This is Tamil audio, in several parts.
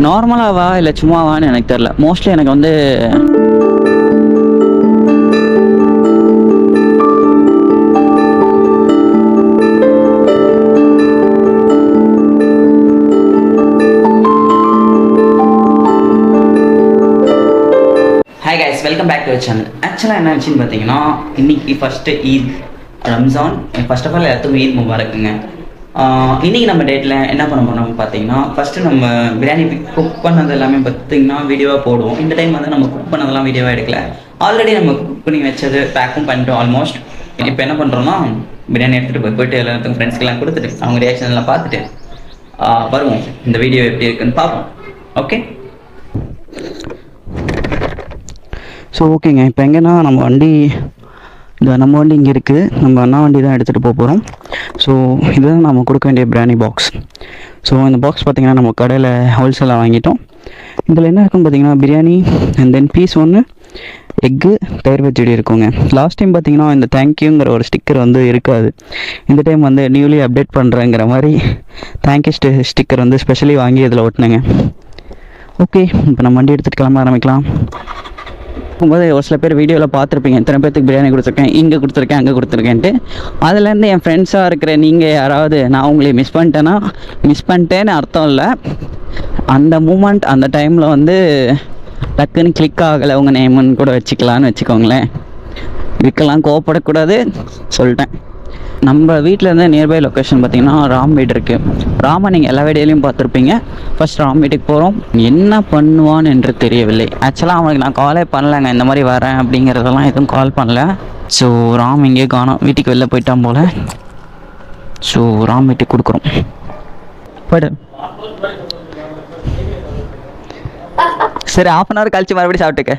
நார்மலாவா இல்லை சும்மாவான்னு எனக்கு தெரில. மோஸ்ட்லி எனக்கு வந்து hi guys, welcome back to channel. ஆக்சுவலாக என்ன ஆச்சுன்னு பார்த்தீங்கன்னா, இன்றைக்கி first Eid Ramzan. First of all எல்லாத்துக்கும் ஈத் முபாரக்குங்க. இன்றைக்கி நம்ம டேட்டில் என்ன பண்ண போனோம்னு பார்த்தீங்கன்னா, ஃபஸ்ட்டு நம்ம பிரியாணி குக் பண்ணது எல்லாமே பார்த்திங்கன்னா வீடியோவாக போடுவோம். இந்த டைம் வந்து நம்ம குக் பண்ணதெல்லாம் வீடியோவாக எடுக்கல. ஆல்ரெடி நம்ம குக் பண்ணி வச்சது பேக்கும் பண்ணிட்டோம் ஆல்மோஸ்ட். இப்போ என்ன பண்ணுறோன்னா, பிரியாணி எடுத்துகிட்டு போயிட்டு எல்லாத்துக்கும் ஃப்ரெண்ட்ஸ்க்கெல்லாம் கொடுத்துட்டு அவங்க ரியாக்ஷன் எல்லாம் பார்த்துட்டு வருவோம். இந்த வீடியோ எப்படி இருக்குன்னு பார்ப்போம். ஓகே, ஸோ ஓகேங்க. இப்போ எங்கன்னா நம்ம வண்டி இங்கே இருக்குது. நம்ம அண்ணா வண்டி தான் எடுத்துகிட்டு போக போகிறோம். ஸோ இதுதான் நம்ம கொடுக்க வேண்டிய பிரியாணி பாக்ஸ். ஸோ இந்த பாக்ஸ் பார்த்திங்கன்னா நம்ம கடையில் ஹோல்சேலாக வாங்கிட்டோம். இதில் என்ன இருக்குன்னு பார்த்தீங்கன்னா, பிரியாணி அண்ட் தென் பீஸ் ஒன்று, எக்கு, தயிர் பச்சடி இருக்குங்க. லாஸ்ட் டைம் பார்த்திங்கன்னா இந்த தேங்க்யூங்கிற ஒரு ஸ்டிக்கர் வந்து இருக்காது. இந்த டைம் வந்து நியூலி அப்டேட் பண்ணுறேங்கிற மாதிரி தேங்க்யூ ஸ்டிக்கர் வந்து ஸ்பெஷலி வாங்கி இதில் ஒட்டினேங்க. ஓகே, இப்போ நம்ம வண்டி எடுத்துகிட்டு கிளம்ப ஆரம்பிக்கலாம். போகும்போது ஒரு சில பேர் வீடியோவில் பார்த்துருப்பீங்க, இத்தனை பேர்த்துக்கு பிரியாணி கொடுத்துருக்கேன், இங்கே கொடுத்துருக்கேன், அங்கே கொடுத்துருக்கேன்ட்டு. அதுலேருந்து என் ஃப்ரெண்ட்ஸாக இருக்கிற நீங்கள் யாராவது நான் உங்களை மிஸ் பண்ணிட்டேன்னு அர்த்தம் இல்லை. அந்த மூமெண்ட் அந்த டைமில் வந்து டக்குன்னு கிளிக் ஆகலை உங்கள் நேமுன்னு கூட வச்சுக்கலான்னு வச்சுக்கோங்களேன். இதுக்கெல்லாம் கோவப்படக்கூடாது சொல்லிட்டேன். நம்ம வீட்டிலேருந்து நியர்பை லொக்கேஷன் பார்த்திங்கன்னா ராம் வீடு இருக்குது. ராமை நீங்கள் எல்லா வீடியோலையும் பார்த்துருப்பீங்க. ஃபஸ்ட் ராம் வீட்டுக்கு போகிறோம். என்ன பண்ணுவான்னு என்று தெரியவில்லை. ஆக்சுவலாக அவனுக்கு நான் காலே பண்ணலைங்க, இந்த மாதிரி வரேன் அப்படிங்கிறதெல்லாம் எதுவும் கால் பண்ணல. ஸோ ராம் இங்கே காணோம், வீட்டுக்கு வெளில போயிட்டான் போல். ஸோ ராம் வீட்டுக்கு கொடுக்குறோம். போய்டு. சரி, 1/2 hour கழிச்சு மறுபடியும் சாப்பிட்டுக்க.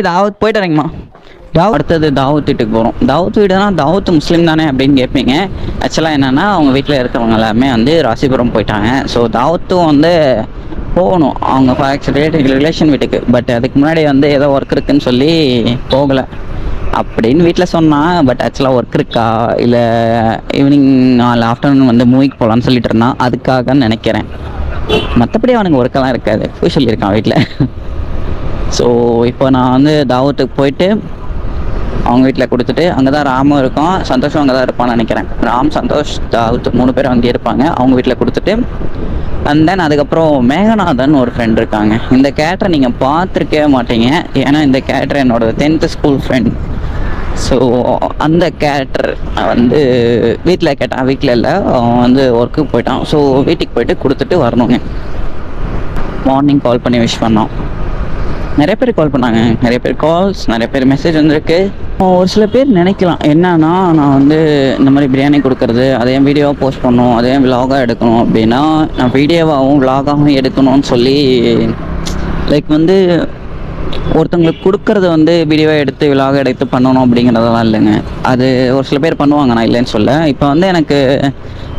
தாவத் போயிட்டு வரேங்கம்மா. அடுத்தது தாவூத் வீட்டுக்கு போகிறோம். தாவூத் வீடுனா தாவூத் முஸ்லீம் தானே அப்படின்னு கேட்பீங்க. ஆக்சுவலாக என்னென்னா, அவங்க வீட்டில் இருக்கிறவங்க எல்லாமே வந்து ராசிபுரம் போயிட்டாங்க. ஸோ தாவூத்தும் வந்து போகணும் அவங்க ரிலேஷன் வீட்டுக்கு. பட் அதுக்கு முன்னாடி வந்து ஏதோ ஒர்க் இருக்குதுன்னு சொல்லி போகலை அப்படின்னு வீட்டில் சொன்னான். பட் ஆக்சுவலாக ஒர்க் இருக்கா இல்லை ஈவினிங் ஆஃப்டர்நூன் வந்து மூவிக்கு போகலான்னு சொல்லிட்டு இருந்தான். அதுக்காகன்னு நினைக்கிறேன். மற்றபடி அவனுக்கு ஒர்க்கெல்லாம் இருக்காது, போய் சொல்லியிருக்கான் வீட்டில். ஸோ இப்போ நான் வந்து தாவூத்துக்கு போயிட்டு அவங்க வீட்டில் கொடுத்துட்டு, அங்கே தான் ராமும் இருக்கும், சந்தோஷம் அங்கே தான் இருப்பான்னு நினைக்கிறேன். ராம், சந்தோஷ், தாவூத் 3 பேரும் அங்கேயே இருப்பாங்க. அவங்க வீட்டில் கொடுத்துட்டு அண்ட் தென் அதுக்கப்புறம் மேகநாதன் ஒரு ஃப்ரெண்ட் இருக்காங்க. இந்த கேரக்டரை நீங்கள் பார்த்துருக்கவே மாட்டீங்க, ஏன்னா இந்த கேரக்டர் என்னோட 10th ஸ்கூல் ஃப்ரெண்ட். ஸோ அந்த கேரக்டர் வந்து வீட்டில் கேட்டான், வீட்டில் இல்லை, அவன் வந்து ஒர்க்குக்கு போயிட்டான். ஸோ வீட்டுக்கு போயிட்டு கொடுத்துட்டு வரணுங்க. மார்னிங் கால் பண்ணி விஷ் பண்ணோம். நிறைய பேர் கால் பண்ணாங்க, நிறைய பேர் கால்ஸ், நிறைய பேர் மெசேஜ் வந்திருக்கு. ஒரு சில பேர் நினைக்கலாம் என்னன்னா, நான் வந்து இந்த மாதிரி பிரியாணி கொடுக்கறது அதே வீடியோவாக போஸ்ட் பண்ணணும், அதே விலாகாக எடுக்கணும் அப்படின்னா, நான் வீடியோவாகவும் விலாகாகவும் எடுக்கணும்னு சொல்லி லைக் வந்து ஒருத்தவங்களுக்கு கொடுக்கறது வந்து வீடியோவாக எடுத்து விலாக எடுத்து பண்ணணும் அப்படிங்கிறதெல்லாம் இல்லைங்க. அது ஒரு சில பேர் பண்ணுவாங்க, நான் இல்லைன்னு சொல்ல. இப்போ வந்து எனக்கு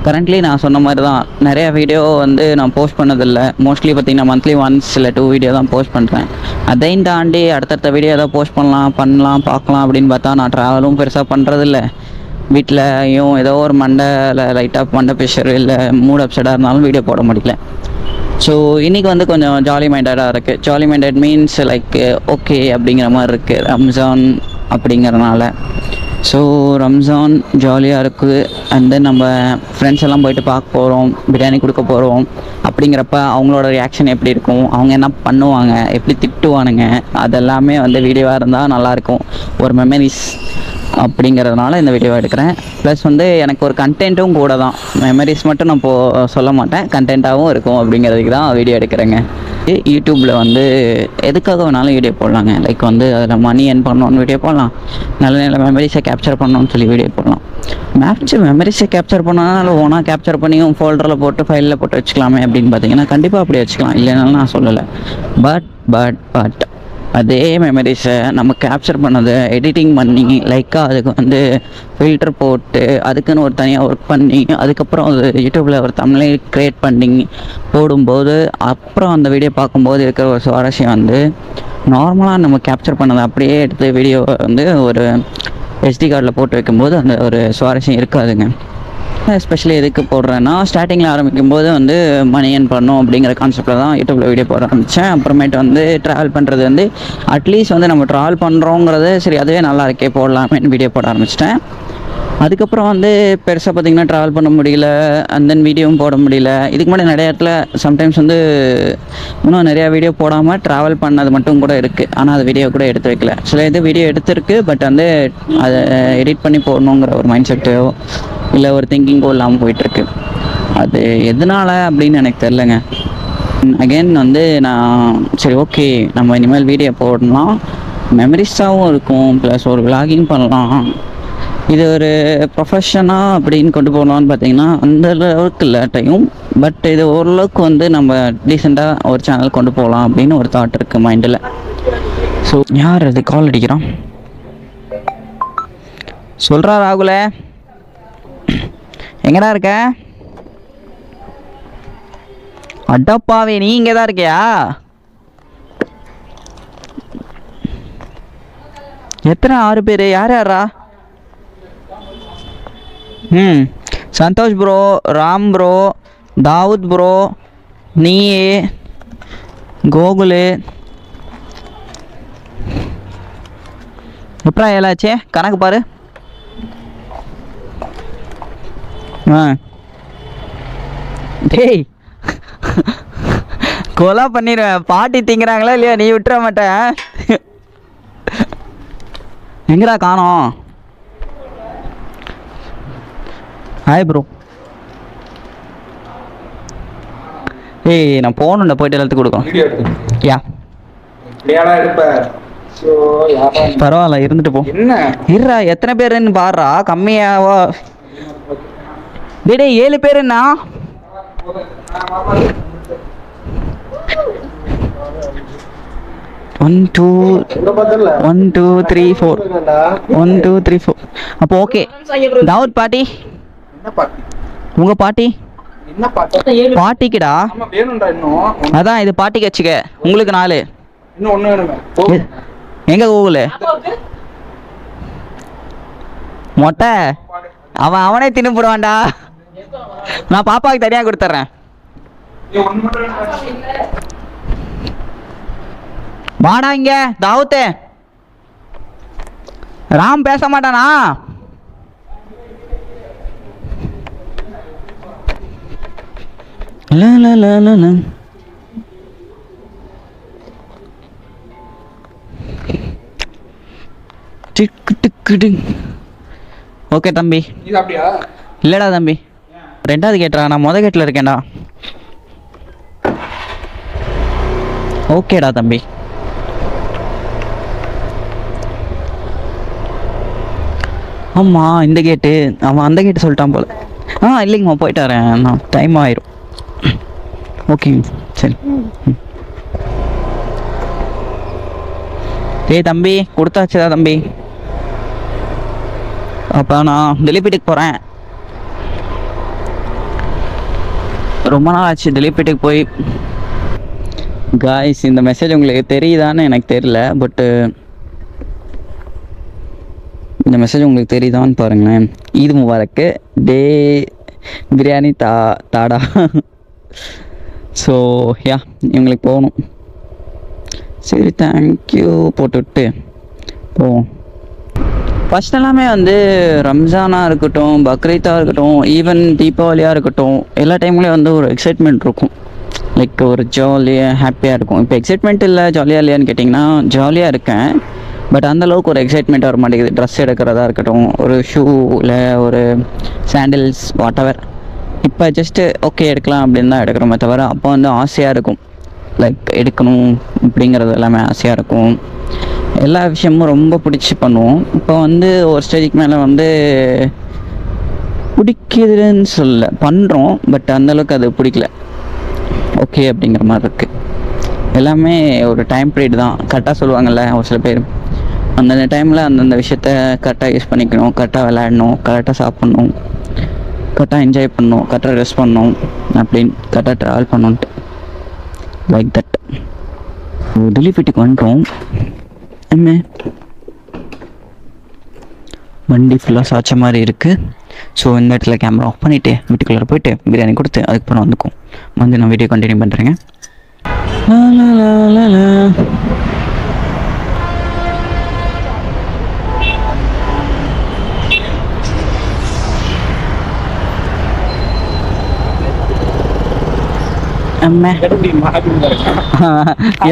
கரண்ட்லி நான் சொன்ன மாதிரி தான் நிறையா வீடியோ வந்து நான் போஸ்ட் பண்ணதில்லை. மோஸ்ட்லி பார்த்திங்கன்னா மந்த்லி ஒன்ஸ் இல்லை 2 வீடியோ தான் போஸ்ட் பண்ணுறேன். அதையும் தாண்டி அடுத்தடுத்த வீடியோ ஏதாவது போஸ்ட் பண்ணலாம் பார்க்கலாம் அப்படின்னு பார்த்தா, நான் ட்ராவலும் பெருசாக பண்ணுறதில்ல. வீட்டிலையும் ஏதோ ஒரு லைட்டாக மண்டை ப்ரெஷர் இல்லை மூட் அப்செட்டாக இருந்தாலும் வீடியோ போட முடியல. ஸோ இன்றைக்கி வந்து கொஞ்சம் ஜாலி மைண்டடாக இருக்குது. Jolly minded means like okay அப்படிங்கிற மாதிரி இருக்குது, ரம்ஜான் அப்படிங்கிறனால. ஸோ ரம்ஜான் ஜாலியாக இருக்குது. அண்ட் தென் நம்ம ஃப்ரெண்ட்ஸ் எல்லாம் போயிட்டு பார்க்க போகிறோம், பிரியாணி கொடுக்க போகிறோம். அப்படிங்கிறப்ப அவங்களோட ரியாக்ஷன் எப்படி இருக்கும், அவங்க என்ன பண்ணுவாங்க, எப்படி திட்டுவானுங்க, அதெல்லாமே வந்து வீடியோவாக இருந்தால் நல்லாயிருக்கும். ஒரு மெமரிஸ் அப்படிங்கிறதுனால இந்த வீடியோ எடுக்கிறேன். ப்ளஸ் வந்து எனக்கு ஒரு கண்டென்ட்டும் கூட தான். மெமரிஸ் மட்டும் நான் சொல்ல மாட்டேன், கண்டென்ட்டாகவும் இருக்கும் அப்படிங்கிறதுக்கு தான் வீடியோ எடுக்கிறேங்க. யூடியூப்பில் வந்து எதுக்காக வேணாலும் வீடியோ போடலாங்க. லைக் வந்து அதில் மணி ஏர்ன் பண்ணணுன்னு வீடியோ போடலாம், நல்ல நல்ல மெமரிஸை கேப்சர் பண்ணணும்னு சொல்லி வீடியோ போடலாம். மெமரிஸை கேப்சர் பண்ணாலும் ஓனாக கேப்சர் பண்ணியும் ஃபோல்டரில் போட்டு ஃபைலில் போட்டு வச்சுக்கலாமே அப்படின்னு பார்த்தீங்கன்னா, கண்டிப்பாக அப்படி வச்சுக்கலாம், இல்லைனாலும் நான் சொல்லலை. பட் அதே மெமரிஸை நம்ம கேப்சர் பண்ணதை எடிட்டிங் பண்ணி லைக்காக அதுக்கு வந்து ஃபில்டர் போட்டு அதுக்குன்னு ஒரு தனியாக ஒர்க் பண்ணி அதுக்கப்புறம் அது யூடியூப்பில் ஒரு தமிழை க்ரியேட் பண்ணி போடும்போது அப்புறம் அந்த வீடியோ பார்க்கும்போது இருக்கிற ஒரு சுவாரஸ்யம் வந்து நார்மலாக நம்ம கேப்சர் பண்ணதை அப்படியே எடுத்து வீடியோ வந்து ஒரு SD கார்டில் போட்டு வைக்கும்போது அந்த ஒரு சுவாரஸ்யம் இருக்காதுங்க. எஸ்பெஷலி எதுக்கு போடுறேன்னா, ஸ்டார்டிங்கில் ஆரம்பிக்கும் போது வந்து மணி ஏர்ன் பண்ணணும் அப்படிங்கிற கான்செப்டில் தான் யூடியூப்பில் வீடியோ போட ஆரம்பித்தேன். அப்புறமேட்டு வந்து ட்ராவல் பண்ணுறது வந்து அட்லீஸ்ட் வந்து நம்ம ட்ராவல் பண்ணுறோங்கிறது சரி, அதுவே நல்லா இருக்கே போடலாமேன்னு வீடியோ போட ஆரம்பிச்சிட்டேன். அதுக்கப்புறம் வந்து பெருசாக பார்த்திங்கன்னா ட்ராவல் பண்ண முடியல, அண்ட் தென் வீடியோவும் போட முடியல. இதுக்கு முன்னாடி நிறைய இடத்துல சம்டைம்ஸ் வந்து இன்னும் நிறையா வீடியோ போடாமல் ட்ராவல் பண்ணது மட்டும் கூட இருக்குது. ஆனால் அது வீடியோ கூட எடுத்து வைக்கல. சில இது வீடியோ எடுத்துருக்கு, பட் வந்து அதை எடிட் பண்ணி போடணுங்கிற ஒரு மைண்ட் செட்டோ இல்லை ஒரு திங்கிங்கோ இல்லாமல் போயிட்டுருக்கு. அது எதனால் அப்படின்னு எனக்கு தெரிலங்க. அகெயின் வந்து நான் சரி ஓகே நம்ம இனிமேல் வீடியோ போடலாம், மெமரிஸாகவும் இருக்கும், ப்ளஸ் ஒரு விலாகிங் பண்ணலாம், இது ஒரு ப்ரொஃபஷனாக அப்படின்னு கொண்டு போகலான்னு பார்த்தீங்கன்னா அந்த அளவுக்கு இல்லாட்டையும், பட் இது ஓரளவுக்கு வந்து நம்ம டீசெண்டாக ஒரு சேனல் கொண்டு போகலாம் அப்படின்னு ஒரு தாட் இருக்குது மைண்டில். ஸோ யார் அது கால் அடிக்கிறான்? சொல்கிறா ராகுல, எங்கடா இருக்க? அடப்பாவே, நீ இங்கே தான் இருக்கியா? எத்தனை 6 பேர்? யார் யாரா? Santosh bro, Ram bro, Dawood bro, நீ, கோகுலு. எப்படா ஏலாச்சே கணக்கு பாரு. டேய் கொலா பண்ணிடுவேன். பாட்டி திங்கிறாங்களா இல்லையா? நீ விட்டுற மாட்டேன். எங்கடா காணோம்? Hi bro. ஏய் நான் போகணுண்டா, போயிட்டு எல்லாத்துக்கும் கொடுக்கும். யா பரவாயில்ல, இருந்துட்டு போ. இருடா, எத்தனை பேருன்னு பாடுறா, கம்மியாவா? டேய் 7 பேருண்ணா. One two 3 4 1 2 3 4. அப்போ ஓகே. தாவூத் பாட்டி, உங்க பாட்டி பாட்டிக்குடா. அதான் இது பாட்டிக்கு வச்சுக்க. உங்களுக்கு 4. எங்க கூகுளு மொட்டை அவனே தின்னு போடுவான்டா. நான் பாப்பாவுக்கு தனியாக கொடுத்துட்றேன். வாடா இங்க தாவூத்தே. ராம் பேச மாட்டானா? ஓகே தம்பி. இல்லடா தம்பி, 2வது கேட்டா, நான் மொதல் கேட்டில் இருக்கேன்டா. ஓகேடா தம்பி. ஆமாம் இந்த கேட்டு, அவன் அந்த கேட்டு சொல்லிட்டான் போல. இல்லைங்கம்மா போயிட்டு வரேன், நான் டைம் ஆயிரும். ஓகேங்க சரி. டேய் தம்பி, கொடுத்தாச்சுதா தம்பி. அப்போ நான் திலீப் வீட்டுக்கு போகிறேன். ரொம்ப நாள் ஆச்சு திலீப் வீட்டுக்கு போய். காய்ஸ், இந்த மெசேஜ் உங்களுக்கு தெரியுதான்னு எனக்கு தெரியல, பட்டு இந்த மெசேஜ் உங்களுக்கு தெரியுதான்னு பாருங்களேன். ஈத் முபாரக்கு, டே பிரியாணி தாடா. ஸோ யா, இவங்களுக்கு போகணும். சரி தேங்க்யூ போட்டுவிட்டு போவோம். ஃபஸ்ட் எல்லாமே வந்து ரம்ஜானாக இருக்கட்டும், பக்ரீத்தாக இருக்கட்டும், ஈவன் தீபாவளியாக இருக்கட்டும், எல்லா டைம்லேயும் வந்து ஒரு எக்ஸைட்மெண்ட் இருக்கும். லைக் ஒரு ஜாலியாக ஹாப்பியாக இருக்கும். இப்போ எக்ஸைட்மெண்ட் இல்லை ஜாலியாக இல்லையான்னு கேட்டிங்கன்னா ஜாலியாக இருக்கேன், பட் அந்தளவுக்கு ஒரு எக்ஸைட்மெண்ட் வர மாட்டேங்குது. ட்ரெஸ் எடுக்கிறதா இருக்கட்டும், ஒரு ஷூ இல்லை ஒரு சாண்டில்ஸ் வாட்டவர், இப்போ ஜஸ்ட்டு ஓகே எடுக்கலாம் அப்படின்னு தான் எடுக்கிறோமே தவிர, அப்போ வந்து ஆசையாக இருக்கும். லைக் எடுக்கணும் அப்படிங்கிறது எல்லாமே ஆசையாக இருக்கும். எல்லா விஷயமும் ரொம்ப பிடிச்சி பண்ணுவோம். இப்போ வந்து ஒரு ஸ்டேஜுக்கு மேலே வந்து பிடிக்குதுன்னு சொல்ல பண்ணுறோம், பட் அந்தளவுக்கு அது பிடிக்கல. ஓகே அப்படிங்கிற மாதிரி இருக்குது. எல்லாமே ஒரு டைம் பீரியட் தான். கரெக்டாக சொல்லுவாங்கள்ல ஒரு சில பேர், அந்தந்த டைமில் அந்தந்த விஷயத்த கரெக்டாக யூஸ் பண்ணிக்கணும், கரெக்டாக விளையாடணும், கரெக்டாக சாப்பிட்ணும், கரெக்டாக என்ஜாய் பண்ணணும், கரெக்டாக ரெஸ்ட் பண்ணணும், அப்படின்னு கரெக்டாக ட்ராவல் பண்ணணுன்ட்டு லைக் தட். திலீப் வீட்டுக்கு வந்துட்டோம். வண்டி ஃபுல்லாக சாய்ச்ச மாதிரி இருக்குது. ஸோ இந்த இடத்துல கேமரா ஆஃப் பண்ணிவிட்டு வீட்டுக்குள்ளே போயிட்டு பிரியாணி கொடுத்து அதுக்கப்புறம் வந்துக்கும் வந்து நான் வீடியோ கண்டினியூ பண்ணுறேங்க.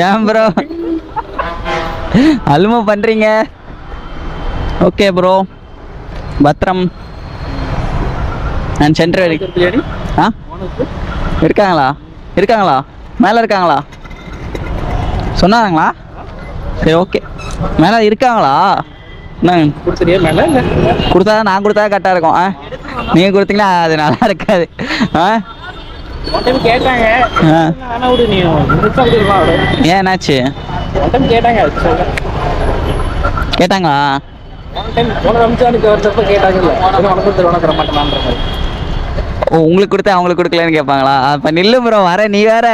ஏன் ப்ரோ அலுமோ பண்றீங்க? ஓகே ப்ரோ, பத்ரம் நான் சென்டர் இருக்காங்களா மேலே இருக்காங்களா சொன்னாங்களா? சரி ஓகே, மேலே இருக்காங்களா? கொடுத்தா நான் கொடுத்தா கரெக்டாக இருக்கும். நீங்கள் கொடுத்தீங்கன்னா அது நல்லா இருக்காது. ஏன் என்னாச்சு கேட்டாங்களா? ஓ, உங்களுக்கு கொடுத்தா அவங்களுக்கு கொடுக்கலன்னு கேட்பாங்களா? அப்ப நில்லு ப்ரோ, வர நீ வேற.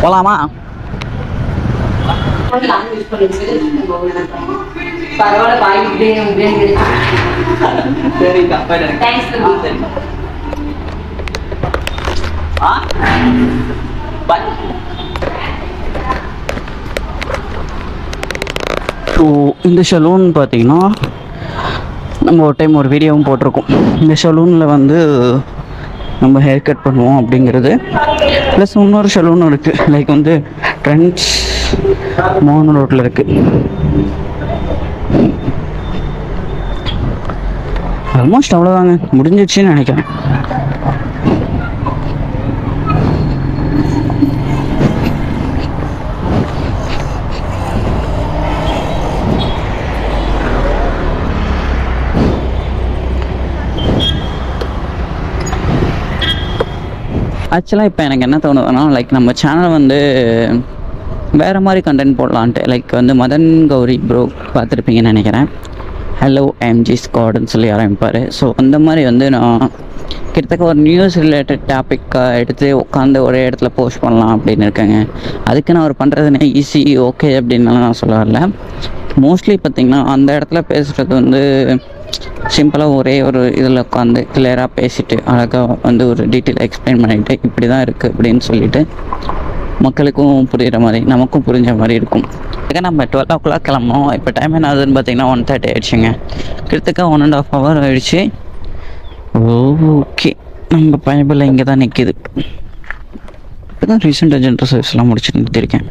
போலாமா? இந்த சலூன் பார்த்தீங்கன்னா நம்ம ஒரு டைம் ஒரு வீடியோவும் போட்டிருக்கோம். இந்த சலூனில் வந்து நம்ம ஹேர் கட் பண்ணுவோம் அப்படிங்கிறது. ப்ளஸ் இன்னொரு சலூனும் இருக்குது, லைக் வந்து ட்ரெண்ட்ஸ் மோகன் ரோட்டில் இருக்குது. ஆல்மோஸ்ட் அவ்வளோதாங்க, முடிஞ்சிடுச்சுன்னு நினைக்கிறேன். ஆக்சுவலாக இப்போ எனக்கு என்ன தோணுதுன்னா, லைக் நம்ம சேனல் வந்து வேறு மாதிரி கண்டென்ட் போடலான்ட்டு. லைக் வந்து மதன் கௌரி ப்ரோ பார்த்துருப்பீங்கன்னு நினைக்கிறேன். ஹலோ எம்ஜி ஸ்குவாடுன்னு சொல்லி ஆரம்பிப்பார். ஸோ அந்த மாதிரி வந்து நான் கிட்டத்தட்ட ஒரு நியூஸ் ரிலேட்டட் டாப்பிக்காக எடுத்து உட்காந்து ஒரே இடத்துல போஸ்ட் பண்ணலாம் அப்படின்னு இருக்கேங்க. அதுக்கு நான் ஒரு பண்ணுறதுனே ஈஸி ஓகே அப்படின்னாலும் நான் சொல்ல வரல. மோஸ்ட்லி பார்த்திங்கன்னா அந்த இடத்துல பேசுகிறது வந்து சிம்பிளாக ஒரே ஒரு இதில் உட்காந்து கிளியராக பேசிவிட்டு அழகாக வந்து ஒரு டீட்டெயில் எக்ஸ்பிளைன் பண்ணிவிட்டு இப்படி தான் இருக்குது அப்படின்னு சொல்லிவிட்டு மக்களுக்கும் புரிகிற மாதிரி நமக்கும் புரிஞ்ச மாதிரி இருக்கும். அதுக்காக நம்ம 12 o'clock கிளம்பணும். இப்போ டைம் என்ன ஆகுதுன்னு பார்த்தீங்கன்னா 1:30 ஆகிடுச்சுங்க. கிட்டத்தட்ட 1.5 hour ஆகிடுச்சு. ஓகே, நம்ம பயபில் இங்கே தான் நிற்கிது. இப்போ தான் ரீசெண்டாக ஜென்ரல் சர்வீஸ்லாம் முடிச்சுட்டு நிறுத்திருக்கேன்.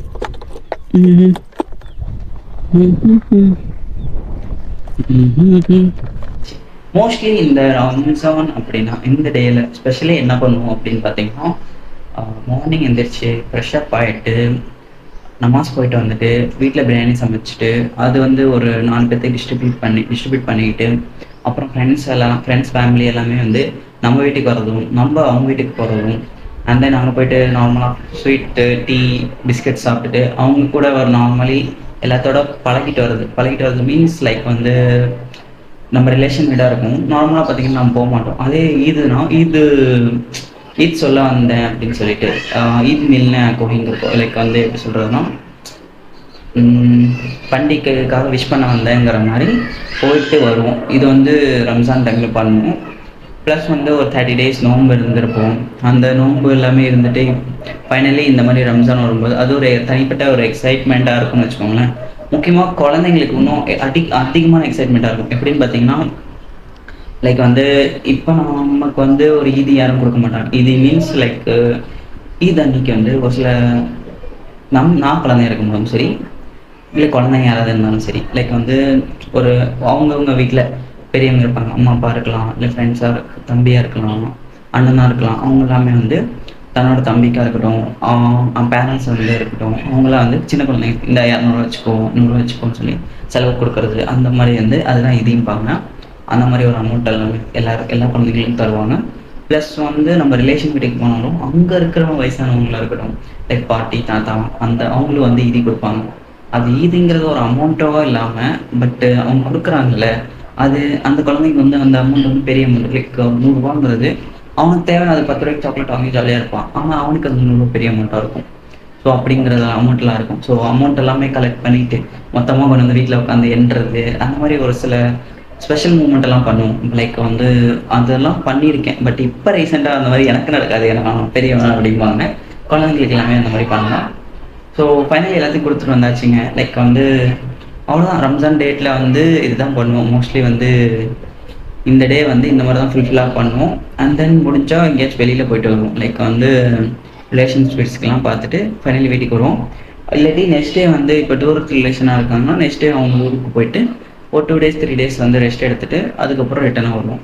மோஸ்ட்லி இந்த ரம்ஜான் அப்படின்னா இந்த டேயில் ஸ்பெஷலி என்ன பண்ணுவோம் அப்படின்னு பார்த்தீங்கன்னா, மார்னிங் எந்திரிச்சு ஃப்ரெஷ்அப் ஆகிட்டு நமாஸ் போயிட்டு வந்துட்டு வீட்டில் பிரியாணி சமைச்சிட்டு அது வந்து ஒரு 4 பேர்த்துக்கு டிஸ்ட்ரிபியூட் பண்ணிக்கிட்டு அப்புறம் ஃப்ரெண்ட்ஸ் ஃபேமிலி எல்லாமே வந்து நம்ம வீட்டுக்கு வரதும் நம்ம அவங்க வீட்டுக்கு போகிறதும் அண்ட் தென் அங்கே போயிட்டு நார்மலாக ஸ்வீட்டு டீ பிஸ்கட் சாப்பிட்டுட்டு அவங்க கூட ஒரு நார்மலி எல்லாத்தோட பழகிட்டு வருது மீன்ஸ் லைக் வந்து நம்ம ரிலேஷன் வீடாக இருக்கும். நார்மலாக பார்த்தீங்கன்னா நம்ம போக மாட்டோம். அதே ஈத் சொல்ல வந்தேன் அப்படின்னு சொல்லிட்டு ஈத் மில்ன கோஹிங்க லைக் வந்து எப்படி சொல்கிறதுனா பண்டிகைக்காக விஷ் பண்ண வந்தேங்கிற மாதிரி போயிட்டு வருவோம். இது வந்து ரம்ஜான் டைமில் பண்ணுவோம். ப்ளஸ் வந்து ஒரு 30 days நோன்பு இருந்திருப்போம். அந்த நோன்பு எல்லாமே இருந்துட்டு ஃபைனலி இந்த மாதிரி ரம்ஜான் வரும்போது அது ஒரு தனிப்பட்ட ஒரு எக்ஸைட்மெண்ட்டாக இருக்கும்னு வச்சுக்கோங்களேன். முக்கியமாக குழந்தைங்களுக்கு இன்னும் அதிகமான எக்ஸைட்மெண்ட்டாக இருக்கும். எப்படின்னு பார்த்தீங்கன்னா, லைக் வந்து இப்போ நமக்கு வந்து ஒரு ஈதி யாரும் கொடுக்க மாட்டாங்க. இது மீன்ஸ் லைக் ஈத் அன்னைக்கு வந்து ஒரு சில நான் குழந்தைங்க இருக்கும்போதும் சரி, இல்லை குழந்தைங்க யாராவது இருந்தாலும் சரி, லைக் வந்து ஒரு அவங்கவுங்க வீட்டில் பெரியவங்க இருப்பாங்க, அம்மா அப்பா இருக்கலாம், இல்லை ஃப்ரெண்ட்ஸாக தம்பியாக இருக்கலாம், அண்ணனாக இருக்கலாம். அவங்க எல்லாமே வந்து தன்னோட தம்பிக்காக இருக்கட்டும், பேரண்ட்ஸ் வந்து இருக்கட்டும், அவங்களாம் வந்து சின்ன குழந்தைங்க இந்த 200 வச்சுக்கோ 100 வச்சுக்கோன்னு சொல்லி செலவு கொடுக்கறது. அந்த மாதிரி வந்து அதுதான் இதையும் பாருங்க. அந்த மாதிரி ஒரு அமௌண்ட் எல்லா குழந்தைகளுக்கும் தருவாங்க. ப்ளஸ் வந்து நம்ம ரிலேஷன் வீட்டுக்கு போனாலும் அங்கே இருக்கிறவங்க வயசானவங்களாக இருக்கட்டும், லைக் பாட்டி தாத்தா அவங்களும் வந்து ஈதி கொடுப்பாங்க. அது ஈதுங்கிறது ஒரு அமௌண்ட்டோவா இல்லாமல் பட்டு அவங்க கொடுக்குறாங்கல்ல, அது அந்த குழந்தைங்க வந்து அந்த அமௌண்ட் வந்து பெரிய அமௌண்ட். லைக் 100 ரூபாங்கிறது அவனுக்கு தேவையான அது 10 ரூபாய்க்கு சாக்லேட் வாங்கி ஜாலியாக இருப்பான். ஆனால் அவனுக்கு அது ரொம்ப பெரிய அமௌண்ட்டாக இருக்கும். ஸோ அப்படிங்கிறது அமௌண்ட்லாம் இருக்கும். ஸோ அமௌண்ட் எல்லாமே கலெக்ட் பண்ணிவிட்டு மொத்தமாக கொண்டு வந்து வீட்டில் உட்காந்து எண்ணுறது, அந்த மாதிரி ஒரு சில ஸ்பெஷல் மூமெண்ட் எல்லாம் பண்ணுவோம். லைக் வந்து அதெல்லாம் பண்ணியிருக்கேன். பட் இப்போ ரீசெண்டாக அந்த மாதிரி எனக்கு நடக்காது, ஏன்னா நான் பெரியவன் அப்படிம்பாங்க. குழந்தைங்களுக்கு எல்லாமே அந்த மாதிரி பண்ணலாம். ஸோ ஃபைனலி எல்லாத்தையும் கொடுத்துட்டு வந்தாச்சுங்க. லைக் வந்து அவ்வளோதான். ரம்ஜான் டேட்டில் வந்து இதுதான் பண்ணுவோம். மோஸ்ட்லி வந்து இந்த டே வந்து இந்த மாதிரி தான் ஃபுல்ஃபில்லாக பண்ணுவோம். அண்ட் தென் முடிஞ்சால் எங்கேயாச்சும் வெளியில் போயிட்டு வருவோம். லைக் வந்து ரிலேஷன்ஷிப்ஸ்க்கெலாம் பார்த்துட்டு ஃபைனலி வீட்டுக்கு வருவோம். இல்லாட்டி நெக்ஸ்ட் டே வந்து இப்போ தூரத்து ரிலேஷனாக இருக்காங்கன்னா நெக்ஸ்ட் டே அவங்க ஊருக்கு போயிட்டு ஒரு 2 days 3 days வந்து ரெஸ்ட் எடுத்துகிட்டு அதுக்கப்புறம் ரிட்டனாக வருவோம்.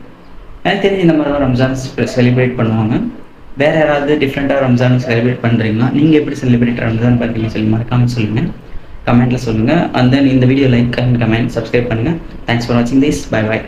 எனக்கு தெரிஞ்சு இந்த மாதிரி தான் ரம்ஜான் செலிப்ரேட் பண்ணுவாங்க. வேறு யாராவது டிஃப்ரெண்ட்டாக ரம்ஜான் செலிப்ரேட் பண்ணுறீங்களா? நீங்கள் எப்படி செலிப்ரேட் ரம்ஜான் பார்த்தீங்கன்னு சொல்லி மறக்காமல் சொல்லுங்கள், கமெண்ட்டில் சொல்லுங்கள். அண்ட் தென் இந்த video like and comment subscribe பண்ணுங்கள். தேங்க்ஸ் ஃபார் வாட்சிங் திஸ். Bye bye.